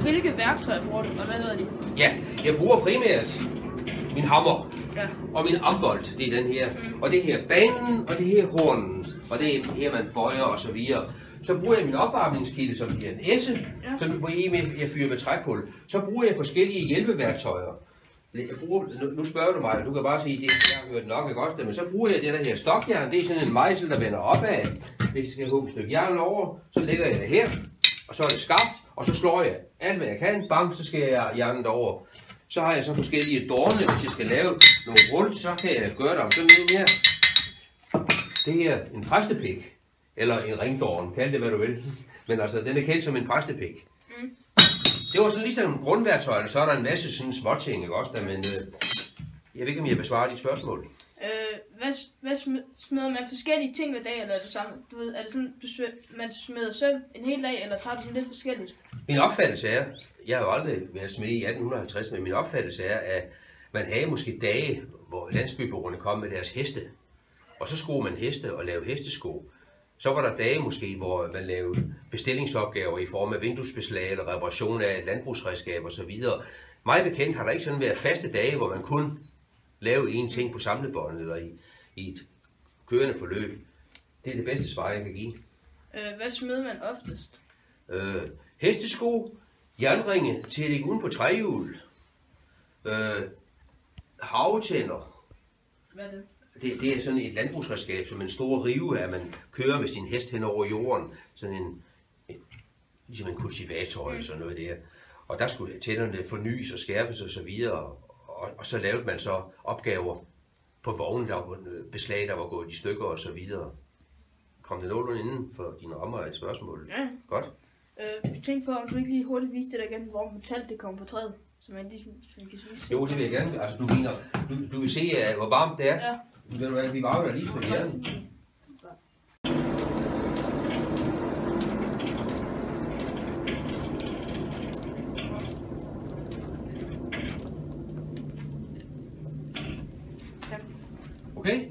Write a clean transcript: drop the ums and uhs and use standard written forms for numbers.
Hvilke værktøjer bruger du, og hvad hedder de? Ja, jeg bruger primært min hammer og min ambolt, det er den her. Og det her banen, og det her hornet, og det er her man bøjer og så videre. Så bruger jeg min opvarmningskilde, som bliver en esse, hvor jeg fyrer med trækul. Så bruger jeg forskellige hjælpeværktøjer. Nu spørger du mig, og du kan bare sige, at jeg har hørt nok, ikke også? Men så bruger jeg det der her stokjern, det er sådan en mejsel, der vender opad. Hvis jeg skal hugge et stykke jern over, så lægger jeg det her, og så er det skarpt, og så slår jeg alt, hvad jeg kan. Bang, så skal jeg jernet over. Så har jeg så forskellige dorne, hvis jeg skal lave nogle rull, så kan jeg gøre det om sådan en her. Det her er en præstepik, eller en ringdorn, kald det hvad du vil. Men altså, den er kendt som en præstepik. Det var sådan lige sådan en grundværktøj, og så er der en masse sådan småting, ikke også? Men jeg ved ikke, om jeg besvarer de spørgsmål. Hvad smider man forskellige ting hver dag, eller er det samme? Du ved, er det sådan, man smider søm en hel dag, eller tager du sådan lidt forskelligt? Min opfattelse er, jeg har jo aldrig været smed i 1850, men min opfattelse er, at man havde måske dage, hvor landsbyboerne kom med deres heste, og så skulle man heste og lave hestesko. Så var der dage måske, hvor man lavede bestillingsopgaver i form af vinduesbeslag eller reparation af landbrugsredskab og så videre. Meget bekendt har der ikke sådan været faste dage, hvor man kun lave en ting på samlebånd eller i et kørende forløb. Det er det bedste svar, jeg kan give. Hvad smider man oftest? Hestesko, jernringe til at lægge uden på træhjul, havetænder. Hvad er det? Det er sådan et landbrugsredskab, som en stor rive, at man kører med sin hest hen over jorden. Sådan ligesom en kultivator eller sådan noget der. Og der skulle tænderne fornyes og skærpes og så videre. Og så lavede man så opgaver på vognen, der var beslag, der var gået i stykker og så videre. Kom det nogenlunde inden for dine rammer af et spørgsmål? Ja. Godt. Tænk på, om du ikke lige hurtigt viste det der igen, hvor metal det kommer på træet. Så man lige kan vise. Jo, det vil jeg gerne. Altså, du vil se, hvor varmt det er. Ja. Ved du hvad, vi varmer der lige for hjernen. Okay?